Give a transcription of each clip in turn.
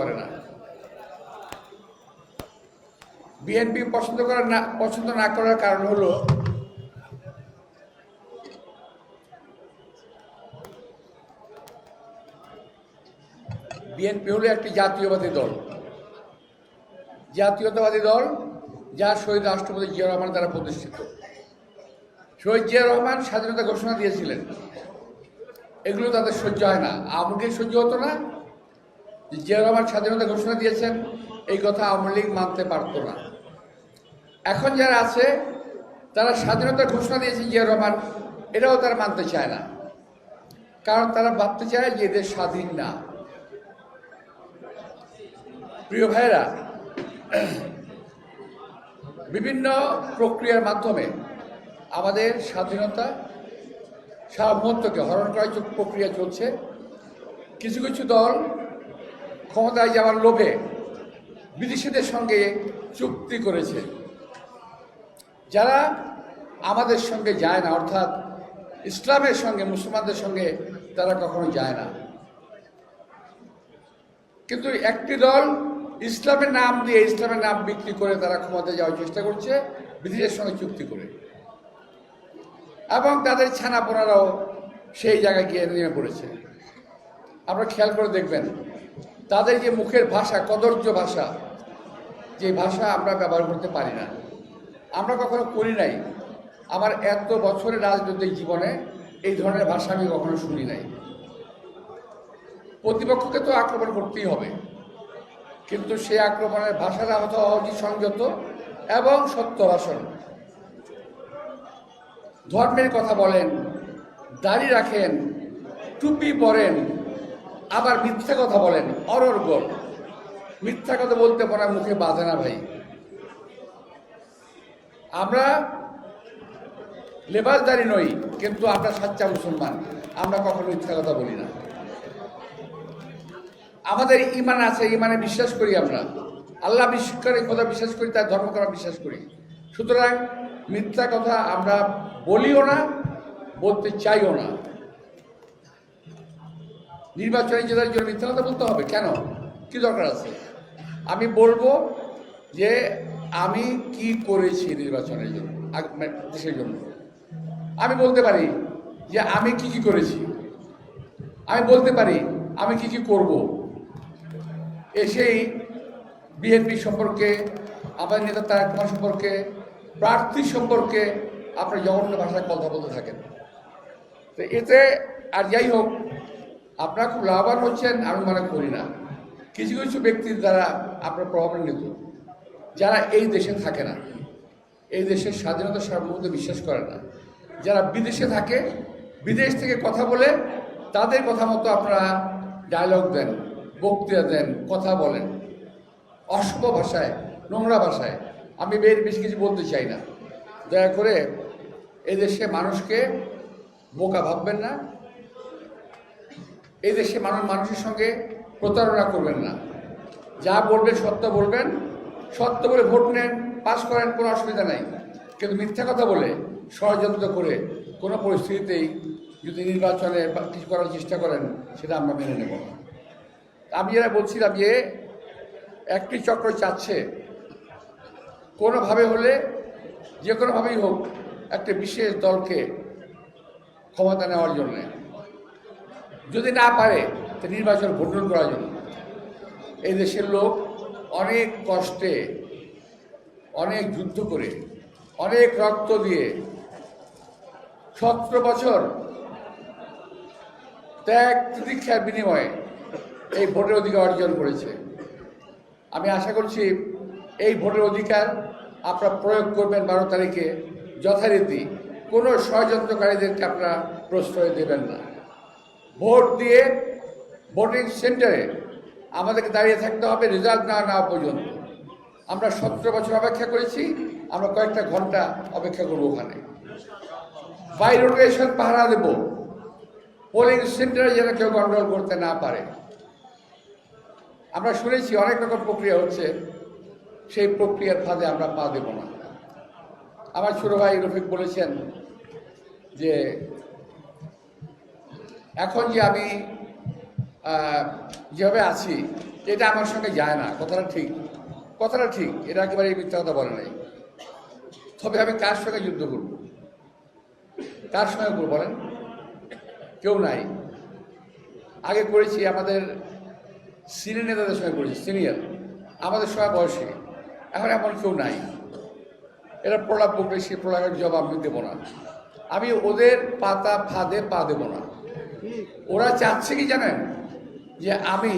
করে না। বিএনপি পছন্দ না করার কারণ হলো বিএনপি হলো একটি জাতীয়তাবাদী দল যা শহীদ রাষ্ট্রপতি জিয়া রহমান দ্বারা প্রতিষ্ঠিত। শহীদ জিয়া রহমান স্বাধীনতা ঘোষণা দিয়েছিলেন, এগুলো তাদের সহ্য হয় না। আওয়ামী লীগ সহ্য হতো না যে জিয়া রহমান স্বাধীনতা ঘোষণা দিয়েছেন, এই কথা আওয়ামী লীগ মানতে পারত না। এখন যারা আছে তারা স্বাধীনতা ঘোষণা দিয়েছে জিয়া রহমান, এটাও তারা মানতে চায় না, কারণ তারা ভাবতে চায় যে এদের স্বাধীন না। প্রিয় ভাইয়েরা, বিভিন্ন প্রক্রিয়ার মাধ্যমে আমাদের স্বাধীনতা সার্বভৌমত্বকে হরণ করার প্রক্রিয়া চলছে। কিছু কিছু দল ক্ষমতায় যাওয়ার লোভে বিদেশিদের সঙ্গে চুক্তি করেছে, যারা আমাদের সঙ্গে যায় না, অর্থাৎ ইসলামের সঙ্গে, মুসলমানদের সঙ্গে তারা কখনো যায় না। কিন্তু একটি দল ইসলামের নাম দিয়ে, ইসলামের নাম বিক্রি করে তারা ক্ষমতায় যাওয়ার চেষ্টা করছে বিদেশের সঙ্গে চুক্তি করে, এবং তাদের ছানাপোনারাও সেই জায়গায় গিয়ে নেমে পড়েছে। আপনারা খেয়াল করে দেখবেন তাদের যে মুখের ভাষা, কদর্য ভাষা, যে ভাষা আমরা ব্যবহার করতে পারি না, আমরা কখনো করি নাই। আমার এত বছরের রাজনৈতিক জীবনে এই ধরনের ভাষা আমি কখনো শুনি নাই। প্রতিপক্ষকে তো আক্রমণ করতেই হবে, কিন্তু সেই আক্রমণের ভাষাটা হয়তো সংযত এবং সত্য ভাষণ। ধর্মের কথা বলেন, দাড়ি রাখেন, টুপি পরেন, আবার মিথ্যা কথা বলেন অনর্গল। মিথ্যা কথা বলতে পারার মুখে বাঁধে না ভাই। আমরা লেবাসদারি নই, কিন্তু আমরা সাচ্চা মুসলমান, আমরা কখনো মিথ্যা কথা বলি না। আমাদের ইমান আছে, ইমানে বিশ্বাস করি, আমরা আল্লাহ বিশ্বাস করি, খোদা বিশ্বাস করি, তার ধর্ম করা বিশ্বাস করি। সুতরাং মিথ্যা কথা আমরা বলিও না, বলতে চাইও না। নির্বাচনী জেতার জন্য মিথ্যা কথা বলতে হবে কেন? কি দরকার আছে? আমি বলবো যে আমি কি করেছি নির্বাচনের জন্য, দেশের জন্য। আমি বলতে পারি যে আমি কি করেছি, আমি বলতে পারি আমি কি করব। এসেই বিএনপি সম্পর্কে, আমাদের নেতা তারেক রহমান সম্পর্কে, প্রার্থী সম্পর্কে আপনার জঘন্য ভাষায় কথা বলতে থাকেন। তো এতে আর যাই হোক, আপনারা খুব লাভবান হচ্ছেন আমি মনে করি না। কিছু কিছু ব্যক্তির দ্বারা আপনার প্রভাবান্বিত, যারা এই দেশে থাকে না, এই দেশের স্বাধীনতা সার্বভৌমত্বে বিশ্বাস করে না, যারা বিদেশে থাকে, বিদেশ থেকে কথা বলে তাদের কথা মতো আপনারা ডায়লগ দেন, বক্তৃতা দেন, কথা বলেন অসভ্য ভাষায়, নোংরা ভাষায়। আমি বেশি কিছু বলতে চাই না। দয়া করে এদেশে মানুষকে বোকা ভাববেন না, এই দেশে মানুষের সঙ্গে প্রতারণা করবেন না। যা বলবেন সত্য বলবেন, সত্য বলে ভোট নেন, পাস করেন, কোনো অসুবিধা নাই। কিন্তু মিথ্যা কথা বলে, ষড়যন্ত্র করে কোনো পরিস্থিতিতেই যদি নির্বাচনে কিছু করার চেষ্টা করেন, সেটা আমরা মেনে নেব না। আমি যারা বলছিলাম যে একটি চক্র চাচ্ছে কোনোভাবে হলে, যে কোনোভাবেই হোক, একটা বিশেষ দলকে ক্ষমতা নেওয়ার জন্যে, যদি না পারে তো নির্বাচন ভণ্ডুল করার জন্য। এই দেশের লোক অনেক কষ্টে, অনেক যুদ্ধ করে, অনেক রক্ত দিয়ে 17 বছর ত্যাগ প্রতীক্ষার বিনিময়ে এই ভোটের অধিকার অর্জন করেছে। আমি আশা করছি এই ভোটের অধিকার আপনারা প্রয়োগ করবেন 12 তারিখে যথারীতি। কোনো ষড়যন্ত্রকারীদেরকে আপনারা প্রশ্রয় দেবেন না। ভোট দিয়ে ভোটিং সেন্টারে আমাদেরকে দাঁড়িয়ে থাকতে হবে রেজাল্ট না নেওয়া পর্যন্ত। আমরা 17 বছর অপেক্ষা করেছি, আমরা কয়েকটা ঘন্টা অপেক্ষা করব ওখানে। বাই রোটেশন পাহারা দেব, পোলিং সেন্টারে যেন কেউ গন্ডগোল করতে না পারে। আমরা শুনেছি অনেক রকম প্রক্রিয়া হচ্ছে, সেই প্রক্রিয়ার ফাঁদে আমরা পা দেব না। আমার ছোট ভাই রফিক বলেছেন যে এখন যে আমি যেভাবে আছি এটা আমার সঙ্গে যায় না, কথাটা ঠিক, এটা একেবারে মিথ্যা কথা বলে নাই। তবে আমি কার সঙ্গে যুদ্ধ করব, কার সঙ্গে করব বলেন? কেউ নাই। আগে করেছি আমাদের সিনিয়র নেতাদের সঙ্গে করেছি, সিনিয়র আমাদের সবাই বয়সী, এখন এমন কেউ নাই। এরা প্রলাপ বলবে, সে প্রলাপের জবাব আমি দেবো না। আমি ওদের পাতা ফাঁদে পা দেবো না। ওরা চাচ্ছে কি জানেন, যে আমি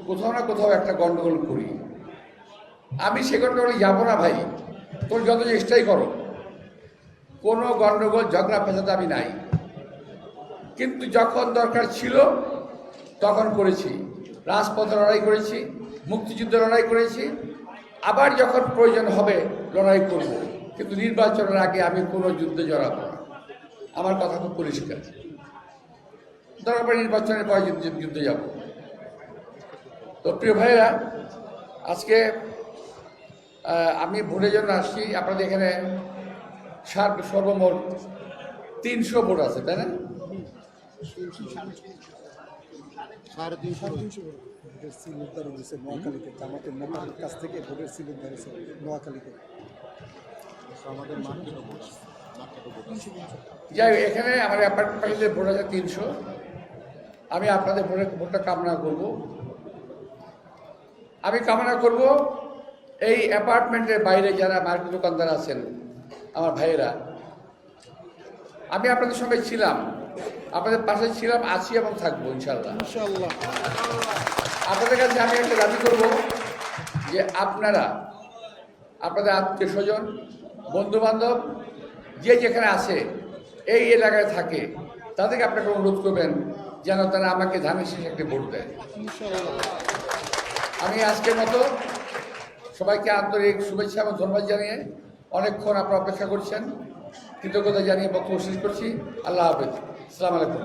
কোথাও না কোথাও একটা গন্ডগোল করি। আমি সে গন্ডগোলে যাবো না ভাই, তোর যত চেষ্টাই করো, কোনো গন্ডগোল ঝগড়া ফেসাতে আমি নাই। কিন্তু যখন দরকার ছিল তখন করেছি, রাজপথে লড়াই করেছি, মুক্তিযুদ্ধে লড়াই করেছি, আবার যখন প্রয়োজন হবে লড়াই করব। কিন্তু নির্বাচনের আগে আমি কোনো যুদ্ধে জড়াবো না, আমার কথা খুব পরিষ্কার। দরকার পড়ে নির্বাচনের পরে যুদ্ধে যাব। তো প্রিয় ভাইয়েরা, আজকে আমি ভোটের জন্য আসছি। আপনাদের এখানে সর্বমোট 300 ভোট আছে, তাই না? 350 ভোটের সিল উদ্ধার হয়েছে নোয়াখালীতে, জামাতের নেতার কাছ থেকে ভোটের সিল উদ্ধার হয়েছে নোয়াখালীতে। যাই হোক, এখানে আমার অ্যাপার্টমেন্টের ভোট আছে 300। আমি আপনাদের ভোটটা কামনা করব। আমি কামনা করব এই অ্যাপার্টমেন্টের বাইরে যারা মার্কেট দোকানদার আছেন, আমার ভাইয়েরা, আমি আপনাদের সঙ্গে ছিলাম, আপনাদের পাশে ছিলাম, আছি এবং থাকবো ইনশাল্লাহ। আপনাদের কাছে আমি একটা দাবি করব যে আপনারা আপনাদের আত্মীয় স্বজন, বন্ধু বান্ধব যে যেখানে আছে, এই এলাকায় থাকে, তাদেরকে আপনাকে অনুরোধ করবেন যেন তারা আমাকে ধানের শেষে একটি ভোট দেয়। আমি আজকের মতো সবাইকে আন্তরিক শুভেচ্ছা এবং ধন্যবাদ জানিয়ে, অনেকক্ষণ আপনারা অপেক্ষা করছেন, কৃতজ্ঞতা জানিয়ে বক্তব্য শেষ করছি। আল্লাহ হাফেজ, আসসালামু আলাইকুম।